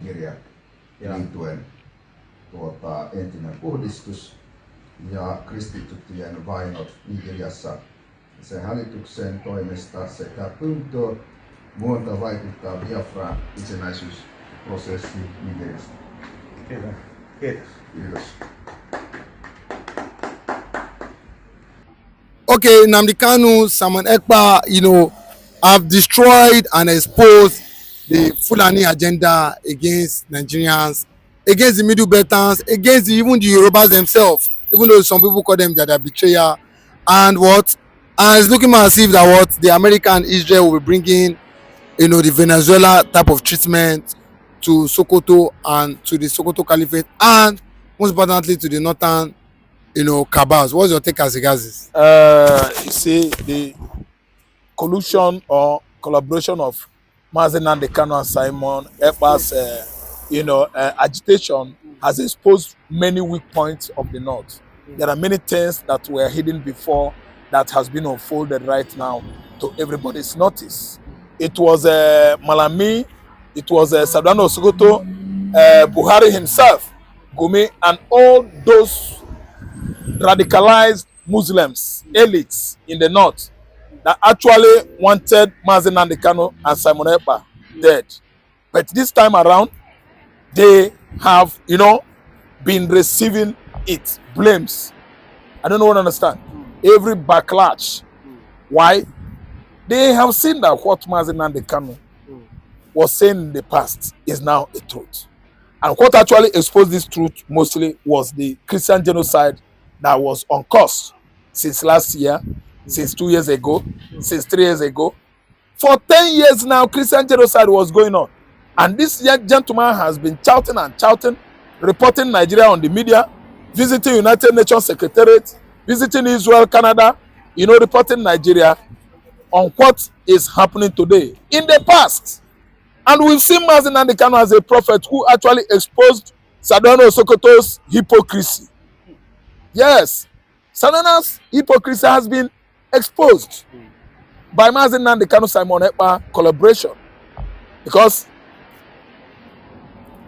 kirja liittyen entinen puhdistus ja kristittyjen vainot Nigeriassa. Sen hallituksen toimesta sekä pyyntö muuta vaikuttaa Biafra itsenäisyysprosessi Nigeriasta. Kiitos. Kiitos. Kiitos. Okay, Nnamdi Kanu, Simon Ekpa, have destroyed and exposed the Fulani agenda against Nigerians, against the Middle Beltans, against even the Yorubas themselves, even though some people call them that are betrayer. And it's looking as if that the America and Israel will be bringing, the Venezuela type of treatment to Sokoto and to the Sokoto Caliphate, and most importantly to the northern, cabals. What's your take as regards this? You see, the collusion or collaboration of Mazi Nnamdi Kanu and Simon Ekpa's, agitation has exposed many weak points of the North. There are many things that were hidden before that has been unfolded right now to everybody's notice. It was Malami, it was Sadano Sokoto, Buhari himself, Gumi, and all those radicalized Muslims, elites in the North that actually wanted Mazi Nnamdi Kanu and Simon Ekpa dead. But this time around, they have, been receiving blames. I don't know what to understand. Every backlash. Why? They have seen that what Mazi Nnamdi Kanu was saying in the past is now a truth. And what actually exposed this truth mostly was the Christian genocide that was on course since last year, since 2 years ago, since 3 years ago. For 10 years now, Christian genocide was going on. And this young gentleman has been shouting and shouting, reporting Nigeria on the media, visiting United Nations Secretariat, visiting Israel, Canada, reporting Nigeria on what is happening today. In the past, and we've seen Mazi Nnamdi Kanu as a prophet who actually exposed Sadano Sokoto's hypocrisy. Yes, Sadano's hypocrisy has been exposed by Mazi Nnamdi Kanu Simon Ekpa collaboration, because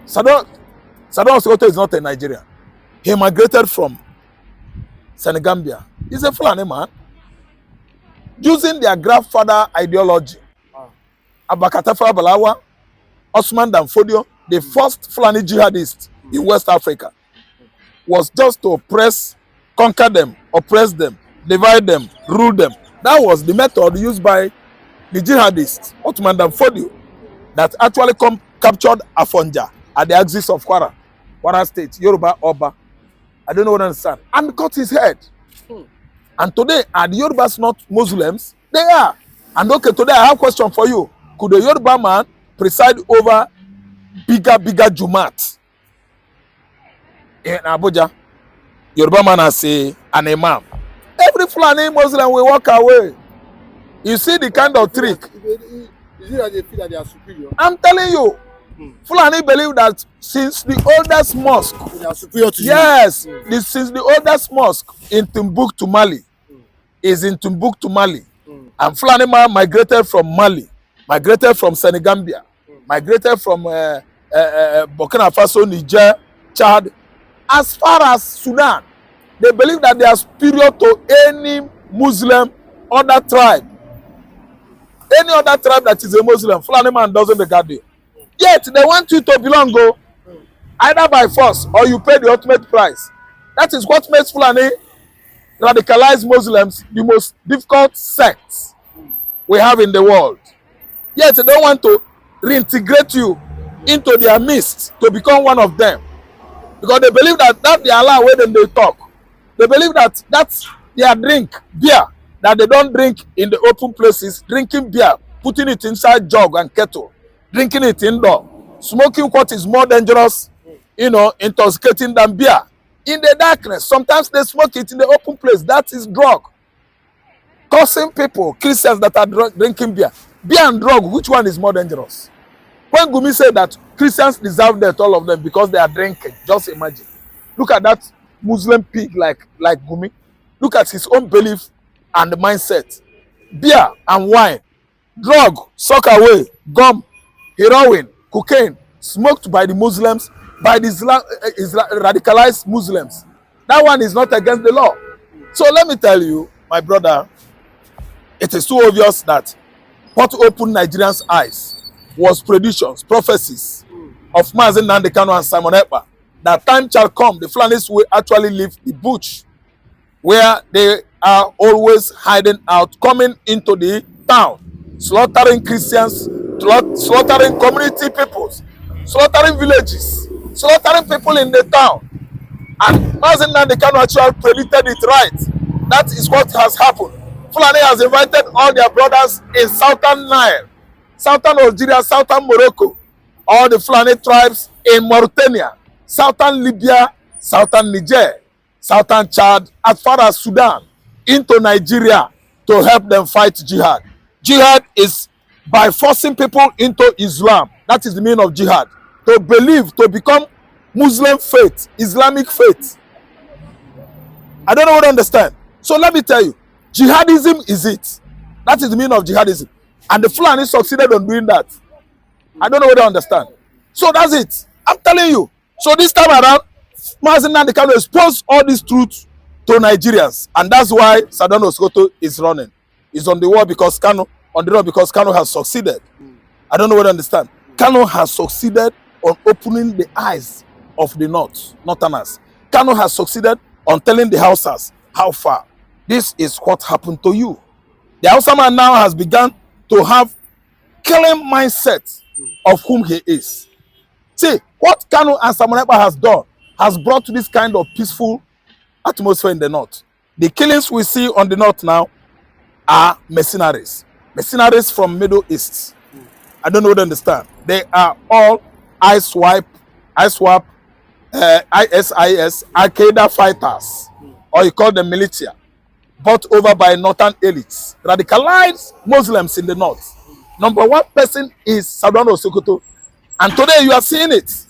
Sadano Sokoto is not a Nigerian. He migrated from Senegambia. He's a Fulani man using their grandfather ideology. Abakatafa Balawa, Osman Danfodio, the first Fulani jihadist in West Africa, was just to oppress, conquer them, oppress them, divide them, rule them. That was the method used by the jihadists, Osman Danfodio, that actually captured Afonja at the axis of Kwara State, Yoruba Oba. I don't know what I understand. And cut his head. And today, are the Yorubas not Muslims? They are. And okay, today I have a question for you. Could a Yoruba man preside over bigger Jumat in Abuja? Yoruba man has an imam. Every Fulani Muslim will walk away. You see the kind of trick. Is it that they feel that they are superior? I'm telling you, Fulani believe that since the oldest mosque, They are superior to yes, since the oldest mosque in Timbuktu, Mali, is in Timbuktu, Mali, and Fulani man migrated from Mali, migrated from Senegambia, migrated from Burkina Faso, Niger, Chad, as far as Sudan. They believe that they are superior to any Muslim other tribe. Any other tribe that is a Muslim, Fulani man doesn't regard you. Yet they want you to belong, either by force or you pay the ultimate price. That is what makes Fulani radicalized Muslims the most difficult sects we have in the world. Yet they don't want to reintegrate you into their midst to become one of them, because they believe that they allow where them they talk. They believe that that's their drink, beer, that they don't drink in the open places, drinking beer, putting it inside jug and kettle, drinking it indoor, smoking what is more dangerous, intoxicating than beer. In the darkness, sometimes they smoke it in the open place. That is drug. Causing people, Christians that are drinking beer. Beer and drug, which one is more dangerous? When Gumi said that Christians deserve death, all of them, because they are drinking, just imagine. Look at that Muslim pig like Gumi. Look at his own belief and mindset. Beer and wine, drug, sock away, gum, heroin, cocaine, smoked by the Muslims, by the radicalized Muslims. That one is not against the law. So let me tell you, my brother, it is too obvious that what opened Nigerians' eyes was predictions, prophecies of Mazen Nnamdi Kanu and Simon Ekpa. That time shall come, the Fulanis will actually leave the bush where they are always hiding out, coming into the town, slaughtering Christians, slaughtering community peoples, slaughtering villages, slaughtering people in the town. And Mazen Nnamdi Kanu actually predicted it right. That is what has happened. Fulani has invited all their brothers in southern Nile, southern Algeria, southern Morocco, all the Fulani tribes in Mauritania, southern Libya, southern Niger, southern Chad, as far as Sudan, into Nigeria to help them fight jihad. Jihad is by forcing people into Islam. That is the meaning of jihad. To believe, to become Muslim faith, Islamic faith. I don't know what to understand. So let me tell you, jihadism is it. That is the meaning of jihadism. And the Fulani succeeded on doing that. I don't know what to understand. So that's it. I'm telling you. So this time around, Mazen Nnamdi Kanu exposed all this truth to Nigerians. And that's why Sadano Sokoto is running. He's on the wall because Kanu, on the road because Kanu has succeeded. I don't know what to understand. Kanu has succeeded on opening the eyes of the Northerners. Kanu has succeeded on telling the Hausas how far. This is what happened to you. The Hausa man now has begun to have killing mindset of whom he is. See, what Kanu and Simon Ekpa has done has brought this kind of peaceful atmosphere in the north. The killings we see on the north now are mercenaries. Mercenaries from Middle East. I don't know what to understand. They are all ISWAP, ISIS, Al-Qaeda fighters, or you call them militia, bought over by northern elites, radicalized Muslims in the north. Number one person is Sadano Sokoto, and today you are seeing it.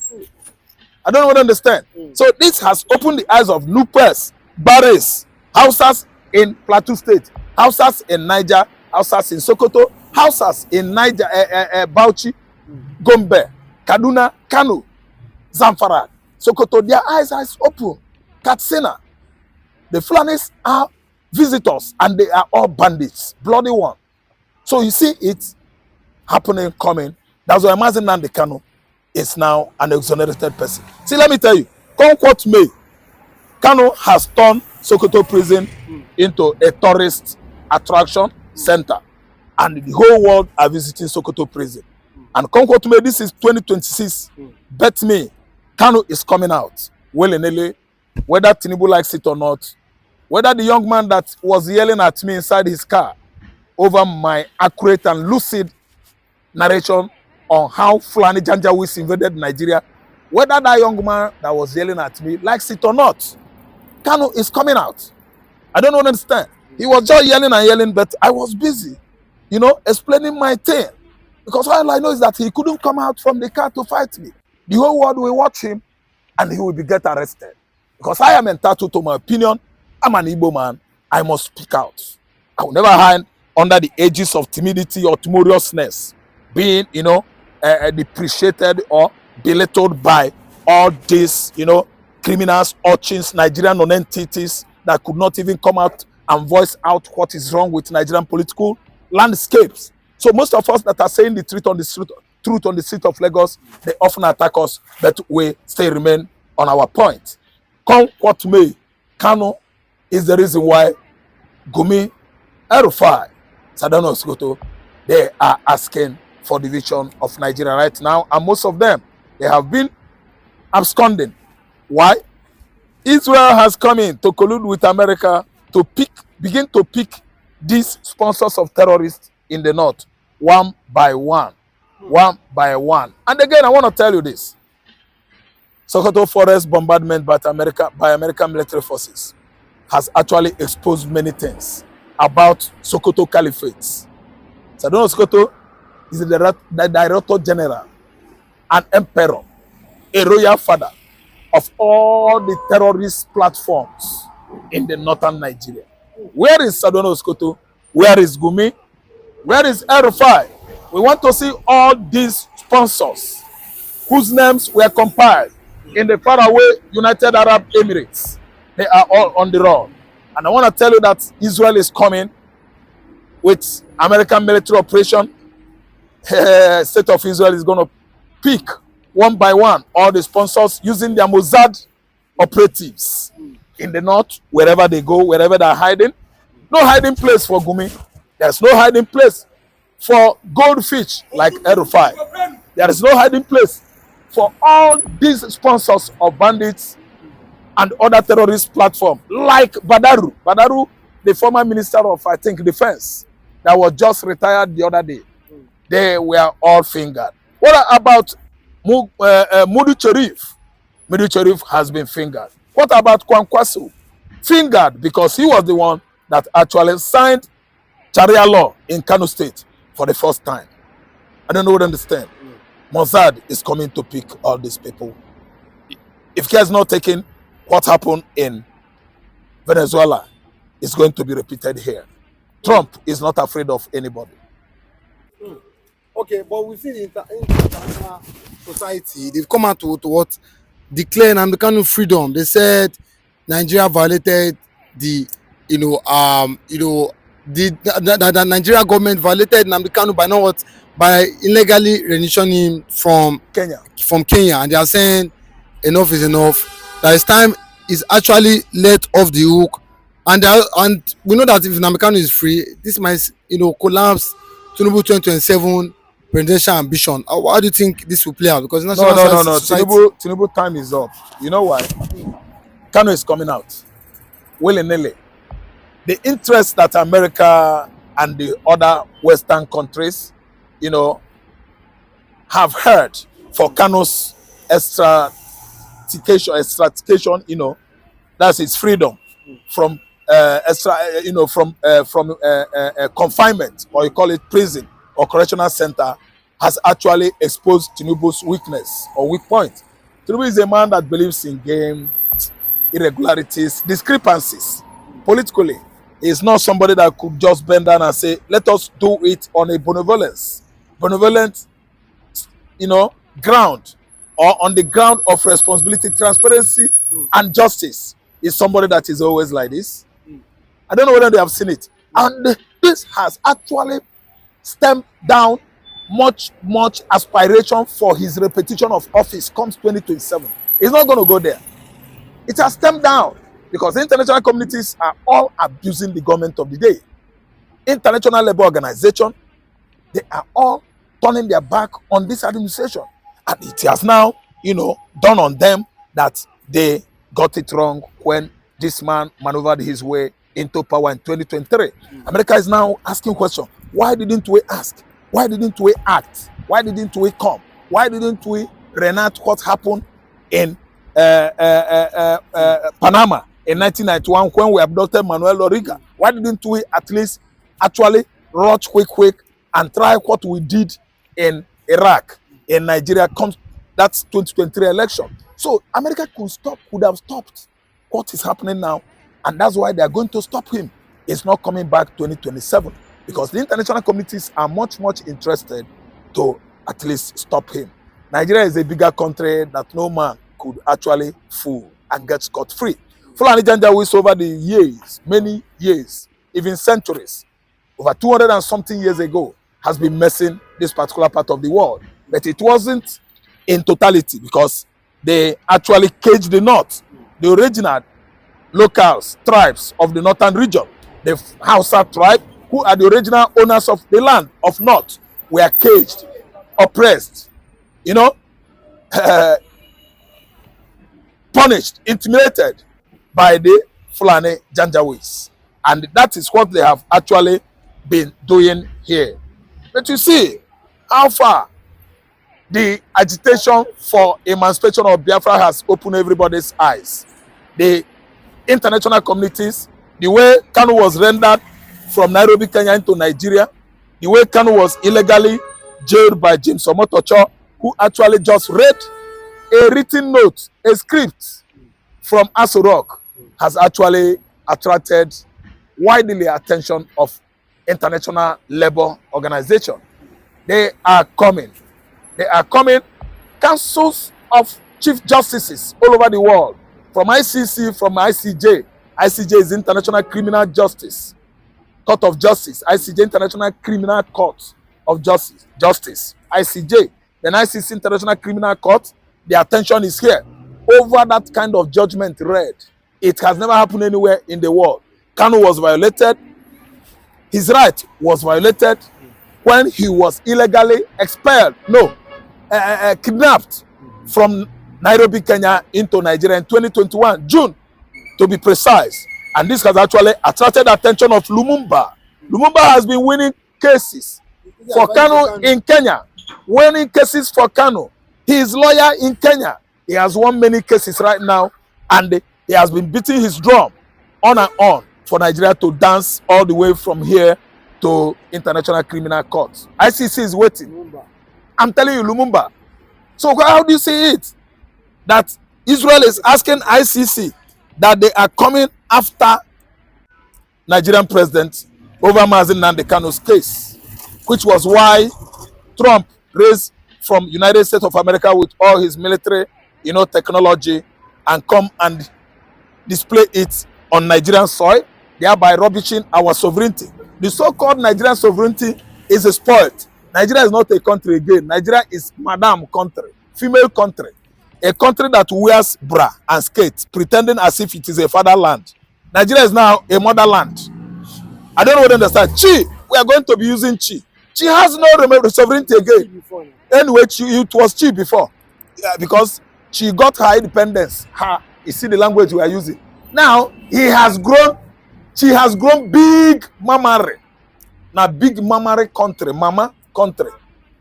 I don't know what to understand. So this has opened the eyes of Nupers, Bares, Hausas in Plateau State, Hausas in Niger, Hausas in Sokoto, Hausas in Niger, Bauchi, Gombe, Kaduna, Kano, Zamfara, Sokoto. Their eyes are open. Katsina. The Fulanis are visitors and they are all bandits, bloody one. So you see it happening, coming. That's why Mazen Nnamdi Kanu is now an exonerated person. See, let me tell you, come what may, Kanu has turned Sokoto prison into a tourist attraction center, and the whole world are visiting Sokoto prison. And come what may, this is 2026. Bet me, Kanu is coming out willy-nilly, whether Tinubu likes it or not. Whether the young man that was yelling at me inside his car over my accurate and lucid narration on how Fulani Janjaweeds invaded Nigeria, whether that young man that was yelling at me likes it or not, Kanu is coming out. I don't understand. He was just yelling and yelling, but I was busy, you know, explaining my thing. Because all I know is that he couldn't come out from the car to fight me. The whole world will watch him and he will be get arrested. Because I am entitled to my opinion. I'm an Igbo man. I must speak out. I will never hide under the aegis of timidity or timorousness, being, you know, depreciated or belittled by all these, you know, criminals, urchins, Nigerian non-entities that could not even come out and voice out what is wrong with Nigerian political landscapes. So most of us that are saying the truth on the street of Lagos, they often attack us, but we still remain on our point. Come what may, Kanu is the reason why Gumi, El-Rufai, Sadano Sokoto, they are asking for the vision of Nigeria right now, and most of them, they have been absconding. Why? Israel has come in to collude with America to begin to pick these sponsors of terrorists in the north, one by one. And again, I want to tell you this. Sokoto forest bombardment by American military forces has actually exposed many things about Sokoto Caliphates. Sadano Sokoto is the Director General, an emperor, a royal father of all the terrorist platforms in the northern Nigeria. Where is Sadano Sokoto? Where is Gumi? Where is El-Rufai? We want to see all these sponsors whose names were compiled in the faraway United Arab Emirates. They are all on the run. And I want to tell you that Israel is coming with American military operation. State of Israel is going to pick one by one all the sponsors using their Mossad operatives in the north, wherever they go, wherever they're hiding. No hiding place for Gumi. There's no hiding place for goldfish like Erufai. There is no hiding place for all these sponsors of bandits and other terrorist platforms like Badaru. Badaru, the former minister of, I think, defense, that was just retired the other day. They were all fingered. What about Mudu Cherif? Mudu Cherif has been fingered. What about Kwankwasu? Fingered because he was the one that actually signed Sharia law in Kano State for the first time. I don't know what to understand. Mossad is coming to pick all these people. If care is not taken, what happened in Venezuela is going to be repeated here. Trump is not afraid of anybody. Okay, but we see the international society, they've come out to what? Declare Nnamdi Kanu freedom. They said Nigeria violated the, the Nigeria government violated Nnamdi Kanu by not what? By illegally renditioning him from Kenya. And they are saying enough is enough. That it's time is actually let off the hook. And we know that if Nnamdi Kanu is free, this might, collapse Tinubu 2027 presidential ambition. How do you think this will play out? Because No. Tinubu time is up. You know why? Kanu is coming out willy-nilly. The interest that America and the other Western countries, have heard for Kanu's extradition, that's its freedom from confinement, or you call it prison or correctional center, has actually exposed Tinubu's weakness or weak point. Tinubu is a man that believes in game, irregularities, discrepancies. Politically, he is not somebody that could just bend down and say, let us do it on a benevolent, ground, or on the ground of responsibility, transparency, and justice. Is somebody that is always like this. I don't know whether they have seen it. And this has actually stemmed down much aspiration for his repetition of office comes 2027. It's not going to go there. It has stemmed down because the international communities are all abusing the government of the day. International Labour Organization, they are all turning their back on this administration. And it has now, dawned on them that they got it wrong when this man maneuvered his way into power in 2023. America is now asking questions. Why didn't we ask? Why didn't we act? Why didn't we come? Why didn't we reenact what happened in Panama in 1991 when we abducted Manuel Noriega? Why didn't we at least actually rush quick and try what we did in Iraq, in Nigeria, comes that's 2023 election? So America could have stopped what is happening now, and that's why they are going to stop him. It's not coming back 2027 because the international communities are much interested to at least stop him. Nigeria is a bigger country that no man could actually fool and get scot-free. Fulani Janjaweed over the years, many years, even centuries, over 200 and something years ago, has been messing this particular part of the world. But it wasn't in totality because they actually caged the North. The original locals, tribes of the northern region, the Hausa tribe, who are the original owners of the land of North, were caged, oppressed, punished, intimidated by the Fulani Janjaweeds. And that is what they have actually been doing here. But you see how far the agitation for emancipation of Biafra has opened everybody's eyes. The international communities, the way Kanu was rendered from Nairobi, Kenya into Nigeria, the way Kanu was illegally jailed by James Omotocho, who actually just read a written note, a script from Aso Rock, has actually attracted widely attention of International Labour Organization. They are coming. councils of chief justices all over the world, from ICC, from ICJ. ICJ is International Criminal Justice, Court of Justice. ICJ, International Criminal Court of Justice. ICJ. Then ICC, International Criminal Court. The attention is here over that kind of judgment read. It has never happened anywhere in the world. Kanu was violated. His right was violated when he was illegally expelled. No, kidnapped from Nairobi, Kenya into Nigeria in 2021, June, to be precise. And this has actually attracted the attention of Lumumba. Lumumba has been winning cases for Kanu in Kenya, winning cases for Kanu. He is lawyer in Kenya. He has won many cases right now, and he has been beating his drum on and on for Nigeria to dance all the way from here to International Criminal Court. ICC is waiting. Lumumba. I'm telling you, Lumumba. So how do you see it? That Israel is asking ICC that they are coming after Nigerian president over Mazi Nnamdi Kanu's case, which was why Trump raised from United States of America with all his military, technology, and come and display it on Nigerian soil, thereby rubbishing our sovereignty. The so-called Nigerian sovereignty is spoiled. Nigeria is not a country again. Nigeria is madam country, female country, a country that wears bra and skate, pretending as if it is a fatherland. Nigeria is now a motherland. I don't know what to understand. Chi, we are going to be using Chi. Chi has no sovereignty again. Anyway, it was Chi before, because she got her independence. You see the language we are using. Now, he has grown, she has grown big mamare. Now, big mamare country, mama country.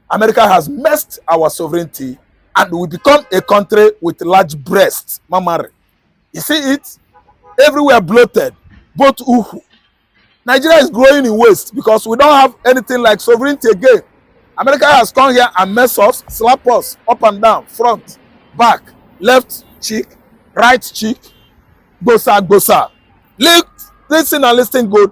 America has messed our sovereignty and we become a country with large breasts, mamare. You see it? Everywhere bloated, both uhu. Nigeria is growing in waste because we don't have anything like sovereignty again. America has come here and mess us, slap us up and down, front, back, left cheek, right cheek, gosa. Listen and listen good.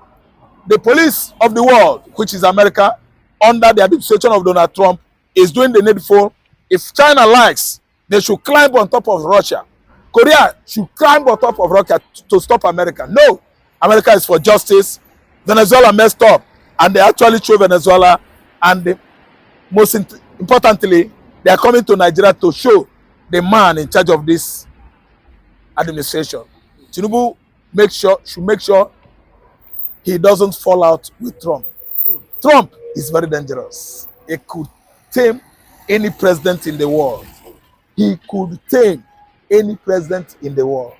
The police of the world, which is America, under the administration of Donald Trump, is doing the needful. If China likes, they should climb on top of Russia. Korea should climb on top of Russia to stop America. No, America is for justice. Venezuela messed up, and they actually chose Venezuela. And most importantly, they are coming to Nigeria to show the man in charge of this administration. Tinubu should make sure he doesn't fall out with Trump. Trump is very dangerous. He could tame any president in the world. He could tame any president in the world.